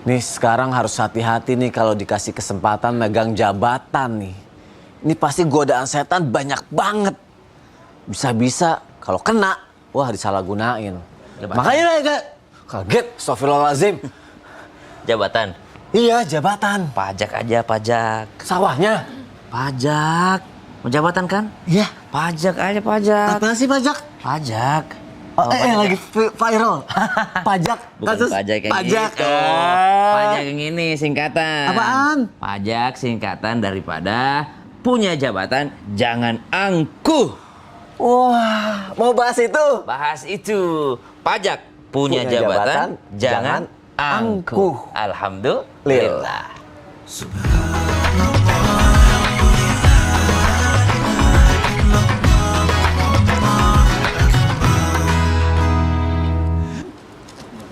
Nih sekarang harus hati-hati nih kalau dikasih kesempatan megang jabatan nih. Ini pasti godaan setan banyak banget. Bisa-bisa kalau kena, wah disalahgunain. Jabatan. Makanya lah kaget, astagfirullahaladzim. Jabatan. Iya jabatan. Pajak aja, pajak. Sawahnya? Pajak. Mau jabatan kan? Iya. Pajak aja, pajak. Apa sih pajak? Pajak. Oh, lagi viral. Pajak. Bukan Kasus pajak yang pajak. gitu. Pajak yang ini singkatan. Apaan? Pajak singkatan daripada punya jabatan jangan angkuh. Wah, mau bahas itu? Bahas itu. Pajak punya jabatan jangan angkuh. Alhamdulillah.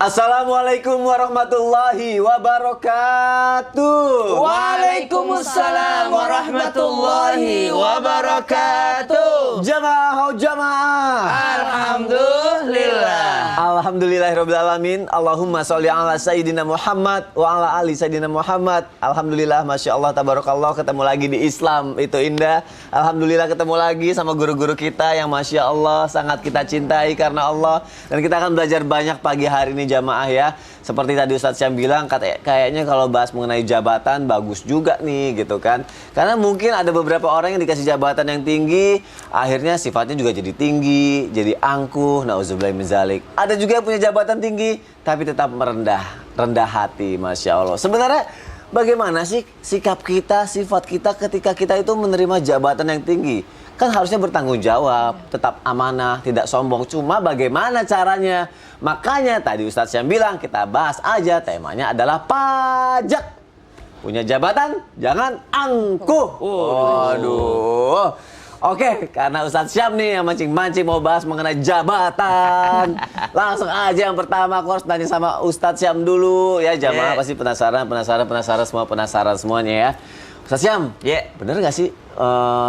Assalamualaikum warahmatullahi wabarakatuh. Waalaikumsalam warahmatullahi wabarakatuh. Jamaah jamaah. Alhamdulillah. Alhamdulillahirrabbilalamin. Allahumma sholli ala Sayyidina Muhammad wa ala ali Sayyidina Muhammad. Alhamdulillah, Masya Allah, tabarakallah, ketemu lagi di Islam, itu indah. Alhamdulillah ketemu lagi sama guru-guru kita yang Masya Allah sangat kita cintai karena Allah. Dan kita akan belajar banyak pagi hari ini jamaah ya. Seperti tadi Ustadz Syam bilang, kayaknya kalau bahas mengenai jabatan bagus juga nih gitu kan. Karena mungkin ada beberapa orang yang dikasih jabatan yang tinggi, akhirnya sifatnya juga jadi tinggi, jadi angkuh, na'udzubillahi min dzalik. Ada juga yang punya jabatan tinggi, tapi tetap rendah hati, Masya Allah. Sebenarnya bagaimana sih sikap kita, sifat kita ketika kita itu menerima jabatan yang tinggi? Kan harusnya bertanggung jawab, tetap amanah, tidak sombong. Cuma bagaimana caranya? Makanya tadi Ustadz yang bilang kita bahas aja, temanya adalah pajak. Punya jabatan, jangan angkuh. Waduh. Oke, karena Ustadz Syam nih yang mancing-mancing mau bahas mengenai jabatan. Langsung aja yang pertama aku harus tanya sama Ustadz Syam dulu. Ya jamaah pasti penasaran semuanya ya. Ustadz Syam, bener gak sih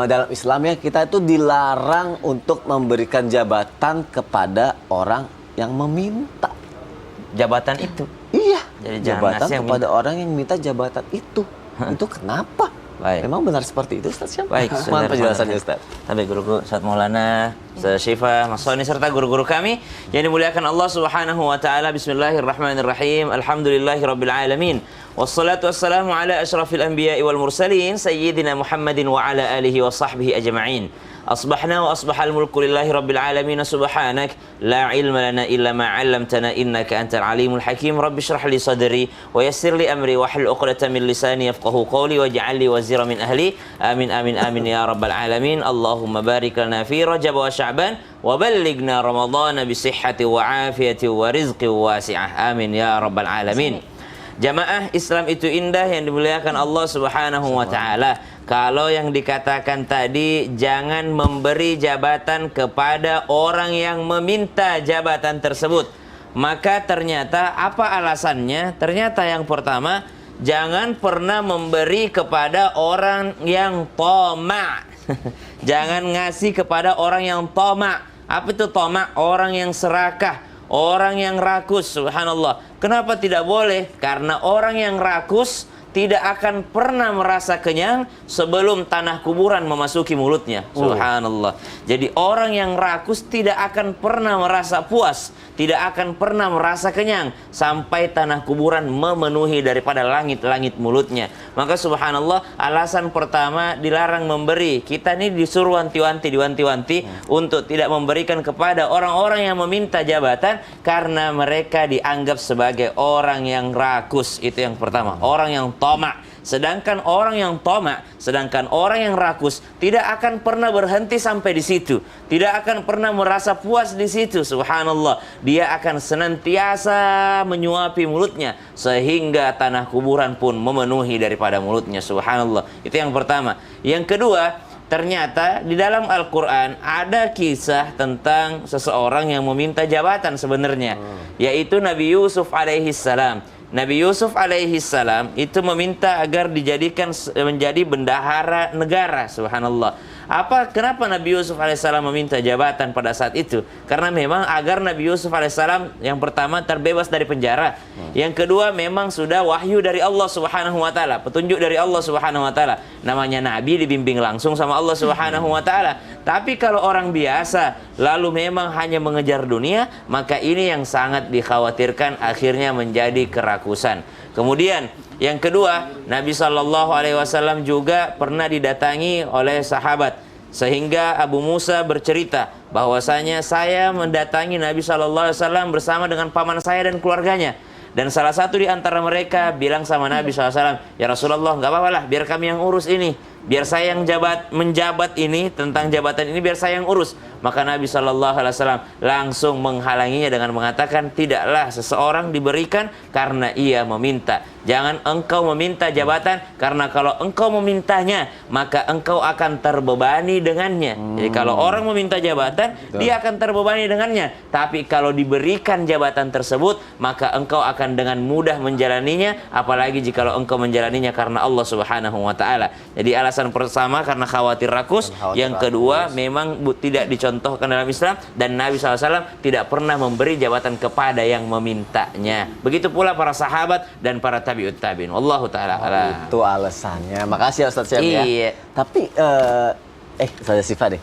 dalam Islam ya kita itu dilarang untuk memberikan jabatan kepada orang yang meminta Jabatan itu. Iya, Jadi jabatan jangan kepada orang yang minta jabatan itu. Itu kenapa? Baik. Memang benar seperti itu Ustadz Syam? Baik, Mohon penjelasannya Ustadz. Tapi guruku Ustadz Maulana, Ustadz Syifa, Mas Soni serta guru-guru kami yang dimuliakan Allah Subhanahu wa taala. Bismillahirrahmanirrahim. Alhamdulillahirabbil alamin. Wassalatu wassalamu ala asyrafil anbiya'i wal mursalin sayyidina Muhammadin wa ala alihi wa sahbihi ajma'in. Asbahna wa asbahal mulku lillahi rabbil alamin. Subhanak la ilma lana illa ma 'allamtana innaka antal alimul hakim. Rabbi shrah li sadri wa yassir li amri wa hlul 'uqdatam min lisani yafqahu qawli waj'al li wazira min ahli. Amin amin amin ya rabbal alamin. Allahumma barik lana fi Rajab wa Sya'ban wa ballighna Ramadhana bi sihhati wa afiyati wa rizqi wasi'ah. Amin ya rabbal alamin. Jamaah Islam itu indah yang dimuliakan Allah Subhanahu wa taala. Kalau yang dikatakan tadi jangan memberi jabatan kepada orang yang meminta jabatan tersebut. Maka ternyata apa alasannya? Ternyata yang pertama, jangan pernah memberi kepada orang yang toma'. Jangan ngasih kepada orang yang toma'. Apa itu toma'? Orang yang serakah, orang yang rakus. Subhanallah. Kenapa tidak boleh? Karena orang yang rakus tidak akan pernah merasa kenyang sebelum tanah kuburan memasuki mulutnya. Subhanallah. Jadi orang yang rakus tidak akan pernah merasa puas, tidak akan pernah merasa kenyang sampai tanah kuburan memenuhi daripada langit-langit mulutnya. Maka subhanallah, alasan pertama dilarang memberi. Kita ini disuruh diwanti-wanti untuk tidak memberikan kepada orang-orang yang meminta jabatan karena mereka dianggap sebagai orang yang rakus. Itu yang pertama, orang yang toma'. Sedangkan orang yang toma', sedangkan orang yang rakus tidak akan pernah berhenti sampai di situ. Tidak akan pernah merasa puas di situ. Subhanallah. Dia akan senantiasa menyuapi mulutnya sehingga tanah kuburan pun memenuhi daripada mulutnya. Subhanallah. Itu yang pertama. Yang kedua, ternyata di dalam Al-Quran ada kisah tentang seseorang yang meminta jabatan sebenarnya, yaitu Nabi Yusuf alaihissalam. Nabi Yusuf alaihissalam itu meminta agar dijadikan menjadi bendahara negara. Subhanallah. Kenapa Nabi Yusuf alaihissalam meminta jabatan pada saat itu? Karena memang agar Nabi Yusuf alaihissalam yang pertama terbebas dari penjara. Yang kedua memang sudah wahyu dari Allah Subhanahu wa taala, petunjuk dari Allah Subhanahu wa taala. Namanya nabi dibimbing langsung sama Allah Subhanahu wa taala. Tapi kalau orang biasa lalu memang hanya mengejar dunia, maka ini yang sangat dikhawatirkan akhirnya menjadi kerakusan. Kemudian yang kedua, Nabi SAW juga pernah didatangi oleh sahabat, sehingga Abu Musa bercerita bahwasanya saya mendatangi Nabi SAW bersama dengan paman saya dan keluarganya. Dan salah satu di antara mereka bilang sama Nabi SAW, ya Rasulullah, nggak apa-apa lah, biar kami yang urus ini. Biar saya yang menjabat ini, tentang jabatan ini biar saya yang urus. Maka Nabi SAW langsung menghalanginya dengan mengatakan, tidaklah seseorang diberikan karena ia meminta. Jangan engkau meminta jabatan, karena kalau engkau memintanya, maka engkau akan terbebani dengannya. Jadi kalau orang meminta jabatan, dia akan terbebani dengannya. Tapi kalau diberikan jabatan tersebut, maka engkau akan dengan mudah menjalaninya, apalagi jika engkau menjalaninya karena Allah Subhanahu wa taala. Jadi alasan pertama karena khawatir rakus, yang kedua memang tidak dicontohkan dalam Islam, dan Nabi SAW tidak pernah memberi jabatan kepada yang memintanya. Begitu pula para sahabat dan para tabi'ut tabi'in. Wallahu taala alam. Itu alasannya. Makasih ya Ustaz Syam ya. Iya. Tapi saya Sifa deh.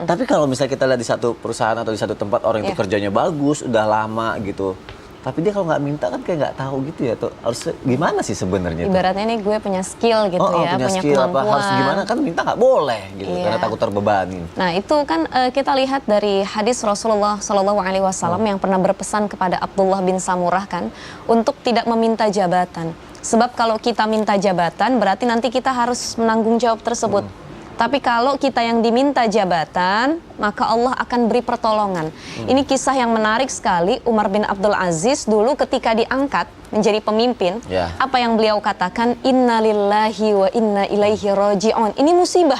Tapi kalau misalnya kita lihat di satu perusahaan atau di satu tempat orang itu kerjanya bagus, udah lama gitu. Tapi dia kalau nggak minta kan kayak nggak tahu gitu ya, tuh harus gimana sih sebenarnya? Ibaratnya nih gue punya skill gitu ya, punya skill, kemampuan. harus gimana kan minta nggak boleh gitu, karena takut terbebani. Nah itu kan kita lihat dari hadis Rasulullah SAW yang pernah berpesan kepada Abdullah bin Samurah kan, untuk tidak meminta jabatan. Sebab kalau kita minta jabatan berarti nanti kita harus menanggung jawab tersebut. Tapi kalau kita yang diminta jabatan, maka Allah akan beri pertolongan. Ini kisah yang menarik sekali. Umar bin Abdul Aziz dulu ketika diangkat menjadi pemimpin, apa yang beliau katakan? Inna lillahi wa inna ilaihi raji'un. Ini musibah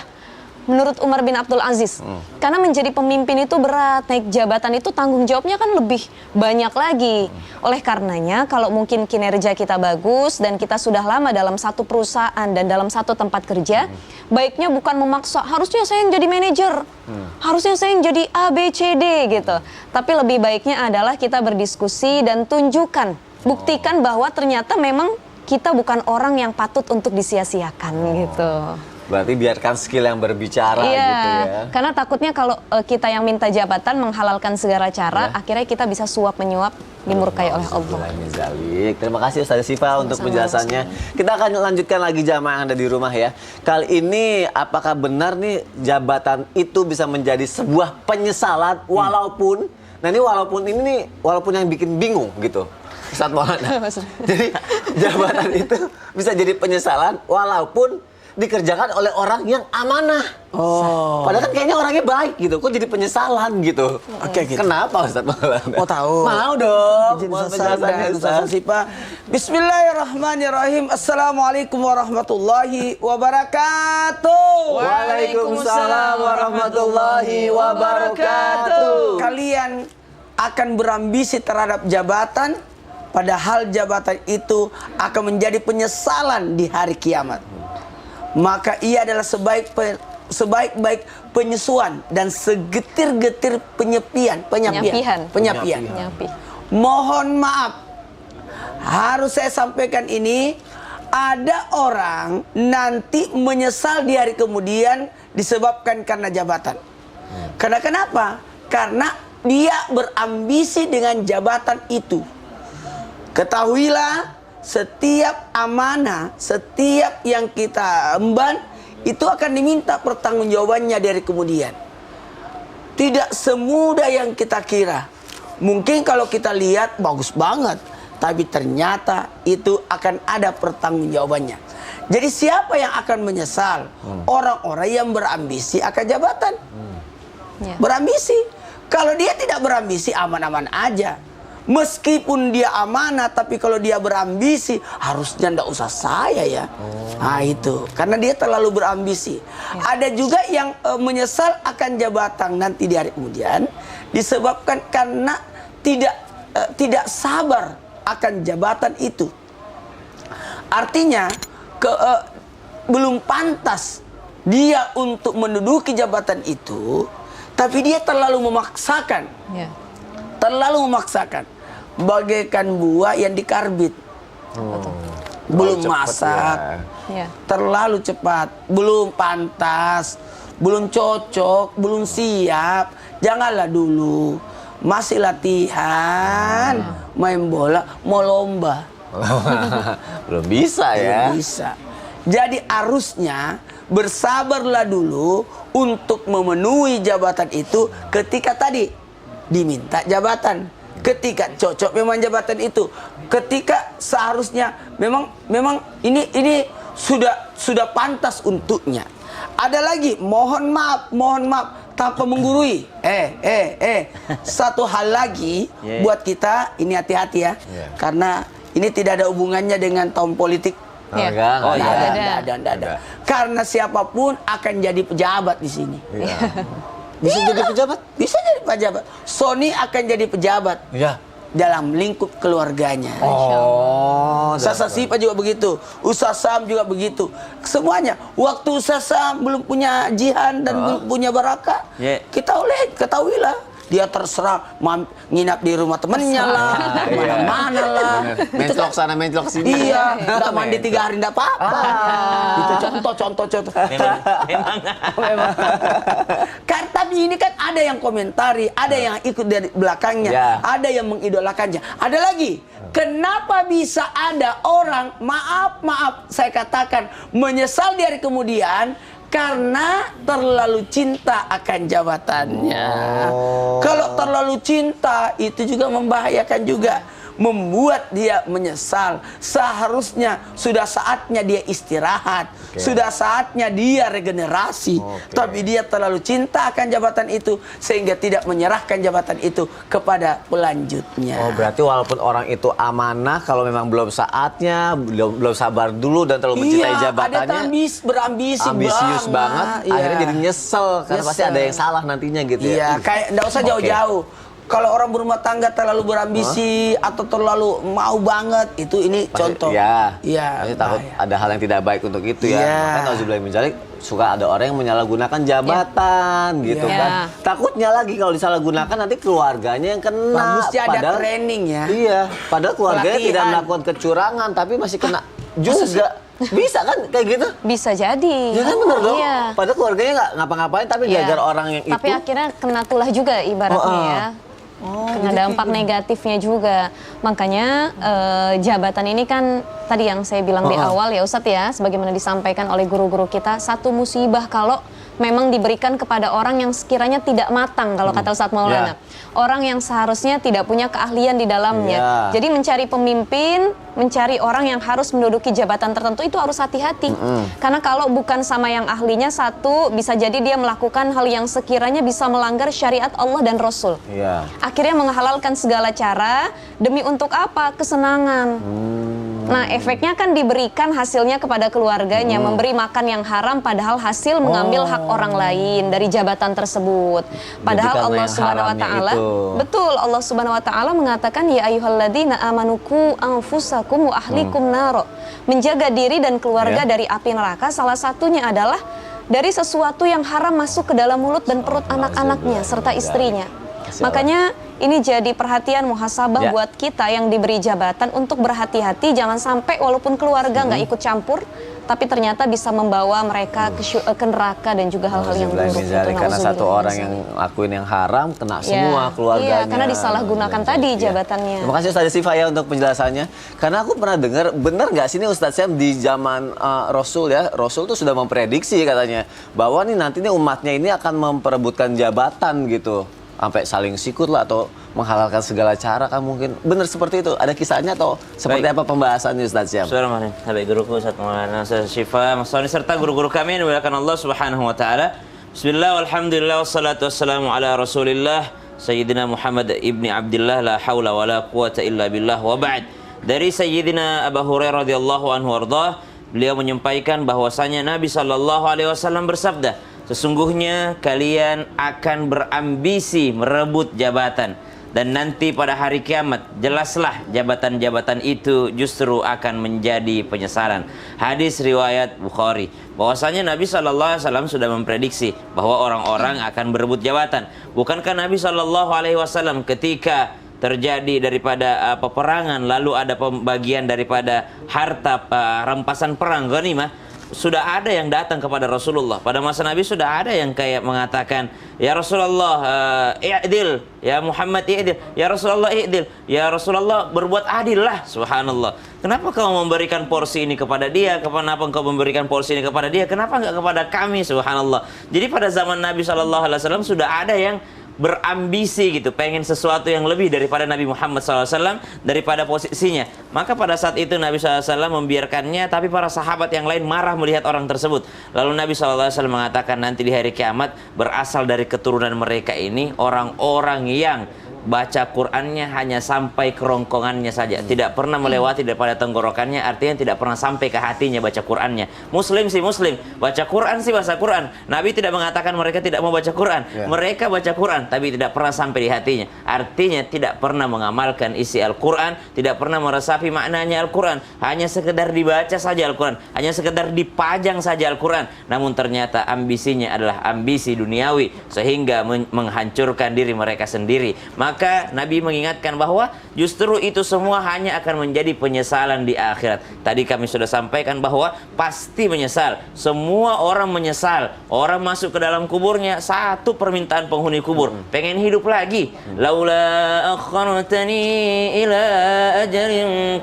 menurut Umar bin Abdul Aziz. Karena menjadi pemimpin itu berat, naik jabatan itu tanggung jawabnya kan lebih banyak lagi. Oleh karenanya, kalau mungkin kinerja kita bagus dan kita sudah lama dalam satu perusahaan dan dalam satu tempat kerja, baiknya bukan memaksa, harusnya saya yang jadi manajer, harusnya saya yang jadi A, B, C, D gitu. Tapi lebih baiknya adalah kita berdiskusi dan tunjukkan, buktikan bahwa ternyata memang kita bukan orang yang patut untuk disia-siakan gitu. Berarti biarkan skill yang berbicara gitu ya. Karena takutnya kalau kita yang minta jabatan menghalalkan segala cara, akhirnya kita bisa suap menyuap, dimurkai oleh Allah. Terima kasih Ustazah Sifa untuk penjelasannya. Kita akan lanjutkan lagi jamaah yang ada di rumah ya. Kali ini apakah benar nih jabatan itu bisa menjadi sebuah penyesalan walaupun, nah ini walaupun yang bikin bingung gitu. Ustaz Maulana. Jadi jabatan itu bisa jadi penyesalan walaupun dikerjakan oleh orang yang amanah. Padahal kan kayaknya orangnya baik gitu. Kok jadi penyesalan gitu? Oke, gitu. Kenapa Ustaz Maulana? Mau tahu? Mau dong. Jadi Mau penjelasannya Ustaz Sifa. Bismillahirrahmanirrahim. Assalamualaikum warahmatullahi wabarakatuh. Waalaikumsalam warahmatullahi wabarakatuh. Kalian akan berambisi terhadap jabatan, padahal jabatan itu akan menjadi penyesalan di hari kiamat. Maka ia adalah sebaik-baik penyesuaian dan segetir-getir penyapian. Mohon maaf, harus saya sampaikan ini, ada orang nanti menyesal di hari kemudian disebabkan karena jabatan. Karena kenapa? Karena dia berambisi dengan jabatan itu. Ketahuilah, setiap amanah, setiap yang kita emban, itu akan diminta pertanggungjawabannya dari kemudian. Tidak semudah yang kita kira. Mungkin kalau kita lihat bagus banget, tapi ternyata itu akan ada pertanggungjawabannya. Jadi siapa yang akan menyesal? Orang-orang yang berambisi akan jabatan. Berambisi. Kalau dia tidak berambisi, aman-aman aja. Meskipun dia amanah, tapi kalau dia berambisi, harusnya ndak usah saya ya. Nah itu, karena dia terlalu berambisi. Ada juga yang menyesal akan jabatan nanti di hari kemudian, disebabkan karena tidak sabar akan jabatan itu. Artinya belum pantas dia untuk menduduki jabatan itu, tapi dia terlalu memaksakan. Ya. Terlalu memaksakan. Bagaikan buah yang dikarbit. Belum Terlalu cepat, masak, Ya. terlalu cepat, belum pantas, belum cocok, belum siap. Janganlah dulu. Masih latihan, main bola, mau lomba. Belum bisa ya. Belum bisa. Jadi harusnya bersabarlah dulu untuk memenuhi jabatan itu ketika tadi diminta jabatan, ketika cocok memang jabatan itu, ketika seharusnya memang ini sudah pantas untuknya. Ada lagi mohon maaf tanpa menggurui. Satu hal lagi buat kita ini hati-hati ya, karena ini tidak ada hubungannya dengan tahun politik. Ya. Enggak, Oh, enggak iya. ada. Ada. Karena siapapun akan jadi pejabat di sini. Iya. Bisa jadi pejabat? Bisa jadi pejabat. Sony akan jadi pejabat Iya. dalam lingkup keluarganya. Oh, Ustaz Sipa juga begitu. Ustaz Sam juga begitu. Semuanya. Waktu Ustaz Sam belum punya jihan dan belum punya barakah, Yeah. ketahuilah. Dia terserah nginap di rumah temennya lah, mana-mana lah. Menclok sana, menclok sini. Iya, nggak mandi 3 hari nggak apa-apa. Itu contoh. Memang. Kan tapi ini kan ada yang komentari, ada yang ikut dari belakangnya, Ya. ada yang mengidolakannya. Ada lagi, kenapa bisa ada orang maaf saya katakan menyesal di hari kemudian karena terlalu cinta akan jabatannya. Kalau terlalu cinta itu juga membahayakan juga. Membuat dia menyesal. Seharusnya sudah saatnya dia istirahat. Sudah saatnya dia regenerasi. Tapi dia terlalu cinta akan jabatan itu sehingga tidak menyerahkan jabatan itu kepada pelanjutnya. Oh, berarti walaupun orang itu amanah, kalau memang belum saatnya, belum sabar dulu dan terlalu mencintai jabatannya, ada berambisi ambisius banget, Iya. akhirnya jadi nyesel karena pasti Nyesel. ada yang salah nantinya gitu Iya, ya. kayak enggak usah Oke. jauh-jauh. Kalau orang berumah tangga terlalu berambisi atau terlalu mau banget, itu ini contoh. Iya. Iya. Pasti takut bahaya. ada hal yang tidak baik untuk itu ya. Iya. Makanya nauzubillah min dzalik, suka ada orang yang menyalahgunakan jabatan gitu Iya. kan. Takutnya lagi kalau disalahgunakan nanti keluarganya yang kena. Mesti ada training ya. Iya, padahal keluarganya tidak Pelatihan. melakukan kecurangan tapi masih kena juga. Bisa kan kayak gitu? Bisa jadi. Ya kan bener dong. Iya. Padahal keluarganya nggak ngapa-ngapain tapi Iya. gara-gara orang yang Tapi itu. akhirnya kena tulah juga ibaratnya ya. Kena dampak negatifnya juga. Makanya jabatan ini kan tadi yang saya bilang di awal ya Ustadz ya, sebagaimana disampaikan oleh guru-guru kita, satu musibah kalau memang diberikan kepada orang yang sekiranya tidak matang kalau kata Ustadz Maulana. Orang yang seharusnya tidak punya keahlian di dalamnya. Ya. Jadi mencari pemimpin, mencari orang yang harus menduduki jabatan tertentu itu harus hati-hati. Karena kalau bukan sama yang ahlinya, satu bisa jadi dia melakukan hal yang sekiranya bisa melanggar syariat Allah dan Rasul. Iya. Akhirnya menghalalkan segala cara demi untuk apa? Kesenangan. Nah, efeknya kan diberikan hasilnya kepada keluarganya, memberi makan yang haram padahal hasil mengambil hak orang lain dari jabatan tersebut. Padahal karena Allah yang Subhanahu wa haramnya taala, itu. betul, Allah Subhanahu wa taala mengatakan ya ayyuhalladzina amanuku anfusakum wa ahlikum naro. Menjaga diri dan keluarga dari api neraka salah satunya adalah dari sesuatu yang haram masuk ke dalam mulut dan perut anak-anaknya serta istrinya. Makanya ini jadi perhatian muhasabah Ya. buat kita yang diberi jabatan untuk berhati-hati, jangan sampai walaupun keluarga nggak ikut campur, tapi ternyata bisa membawa mereka ke neraka dan juga hal-hal yang buruk. Nauzubillah min dzalik. Karena satu orang yang lakuin yang haram kena semua keluarganya. Iya, karena disalahgunakan tadi Iya. jabatannya. Terima kasih Ustaz Sifa ya untuk penjelasannya. Karena aku pernah dengar, benar nggak sih ini Ustaz Syam di zaman Rasul ya, Rasul tuh sudah memprediksi katanya bahwa nih nanti nih umatnya ini akan memperebutkan jabatan gitu, sampai saling sikut lah atau menghalalkan segala cara kan mungkin. Benar seperti itu? Ada kisahnya atau seperti Baik. apa pembahasannya Ustaz Syam? Bismillahirrahmanirrahim. Habib guruku Ustaz Maulana Ustaz Syifa Mas Sony serta guru-guru kami yang dimuliakan Allah Subhanahu wa taala. Bismillah walhamdulillah wassalatu wassalamu ala Rasulillah Sayyidina Muhammad ibni Abdullah la haula wala quwata illa billah wa ba'd. Dari Sayyidina Abu Hurairah radhiyallahu anhu wardah, beliau menyampaikan bahwasanya Nabi sallallahu alaihi wasallam bersabda, sesungguhnya kalian akan berambisi merebut jabatan, Dan nanti pada hari kiamat jelaslah jabatan-jabatan itu justru akan menjadi penyesalan. Hadis riwayat Bukhari. Bahwasanya Nabi SAW sudah memprediksi bahwa orang-orang akan berebut jabatan. Bukankah Nabi SAW ketika terjadi daripada peperangan, lalu ada pembagian daripada harta rampasan perang ghanimah, sudah ada yang datang kepada Rasulullah. Pada masa Nabi sudah ada yang kayak mengatakan, ya Rasulullah, i'dil, ya Muhammad i'dil, ya Rasulullah i'dil, ya Rasulullah berbuat adil lah. Subhanallah. Kenapa kau memberikan porsi ini kepada dia? Kenapa engkau memberikan porsi ini kepada dia? Kenapa enggak kepada kami? Subhanallah. Jadi pada zaman Nabi SAW sudah ada yang berambisi gitu, pengen sesuatu yang lebih daripada Nabi Muhammad SAW, daripada posisinya. Maka pada saat itu Nabi SAW membiarkannya, tapi para sahabat yang lain marah melihat orang tersebut. Lalu Nabi SAW mengatakan nanti di hari kiamat berasal dari keturunan mereka ini orang-orang yang baca Qur'annya hanya sampai kerongkongannya saja, tidak pernah melewati daripada tenggorokannya, artinya tidak pernah sampai ke hatinya baca Qur'annya. Muslim sih Muslim, baca Qur'an sih baca Qur'an. Nabi tidak mengatakan mereka tidak mau baca Qur'an, mereka baca Qur'an tapi tidak pernah sampai di hatinya. Artinya tidak pernah mengamalkan isi Al-Qur'an, tidak pernah meresapi maknanya Al-Qur'an, hanya sekedar dibaca saja Al-Qur'an, hanya sekedar dipajang saja Al-Qur'an. Namun ternyata ambisinya adalah ambisi duniawi sehingga menghancurkan diri mereka sendiri. Maka Nabi mengingatkan bahwa justru itu semua hanya akan menjadi penyesalan di akhirat. Tadi kami sudah sampaikan bahwa pasti menyesal. Semua orang menyesal. Orang masuk ke dalam kuburnya, satu permintaan penghuni kubur, pengen hidup lagi. Laula akhartani ila ajalin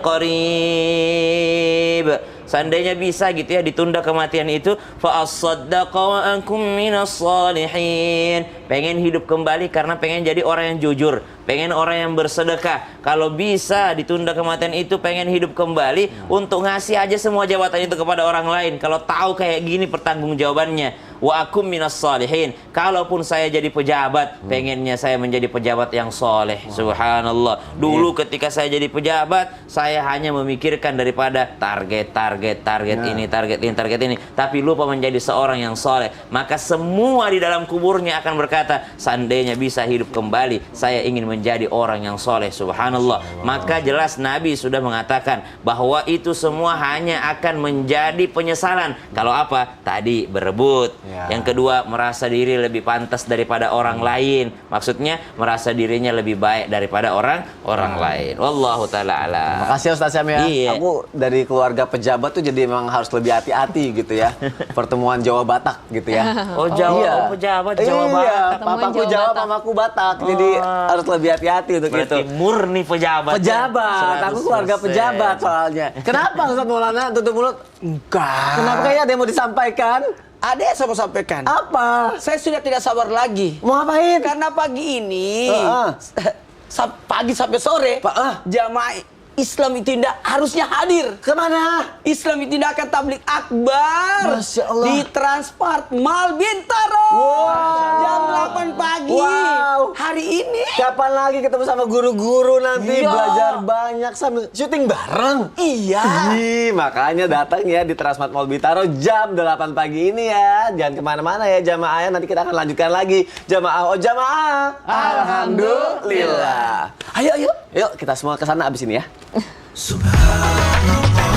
qarib. Seandainya bisa gitu ya ditunda kematian itu, fa as-saddaqa wa akum minas salihin. Pengen hidup kembali karena pengen jadi orang yang jujur, pengen orang yang bersedekah. Kalau bisa ditunda kematian itu, pengen hidup kembali untuk ngasih aja semua jabatan itu kepada orang lain. Kalau tahu kayak gini pertanggungjawabannya. Wa akum minas salihin. Kalaupun saya jadi pejabat, pengennya saya menjadi pejabat yang soleh. Subhanallah. Dulu ketika saya jadi pejabat, saya hanya memikirkan daripada target ini, target ini, tapi lupa menjadi seorang yang soleh. Maka semua di dalam kuburnya akan berkata, seandainya bisa hidup kembali, saya ingin menjadi orang yang soleh. Subhanallah. Maka jelas Nabi sudah mengatakan bahwa itu semua hanya akan menjadi penyesalan. Kalau apa? Tadi berebut. Yang kedua, merasa diri lebih pantas daripada orang lain. Maksudnya merasa dirinya lebih baik daripada orang lain. Wallahu taala alam. Makasih Ustaz Syam ya. Iya. Aku dari keluarga pejabat tuh jadi memang harus lebih hati-hati gitu ya. Pertemuan Jawa Batak gitu ya. Oh Jawa, Iya. oh, pejabat Jawa Iya, Batak. papaku Jawa Jawa, Batak. mamaku Batak. Jadi harus lebih hati-hati untuk Berarti itu. murni pejabat. Pejabat, aku keluarga 100%. pejabat soalnya. Kenapa Ustaz Maulana tutup mulut? Enggak. Kenapa kayak ada yang mau disampaikan? Ada yang saya mau sampaikan. Apa? Saya sudah tidak sabar lagi. Mau ngapain? Karena pagi ini, Heeh. pagi sampai sore, Heeh. jamaah Islam itu tidak harusnya hadir. Kemana? Islam itu tidak akan tablik akbar. Masya Allah. Di Transpart Mal Bintaro. Wow. Jam 8 pagi. Wow. Hari ini. Kapan lagi ketemu sama guru-guru nanti Iya. belajar banyak sambil syuting bareng? Iya. Ih, makanya datang ya di Transmart Mall Bintaro jam 8 pagi ini ya. Jangan kemana-mana ya jamaah ya. Nanti kita akan lanjutkan lagi. Jamaah, oh jamaah. Alhamdulillah. Ayo, ayo. Yuk kita semua ke sana abis ini ya. Subhanallah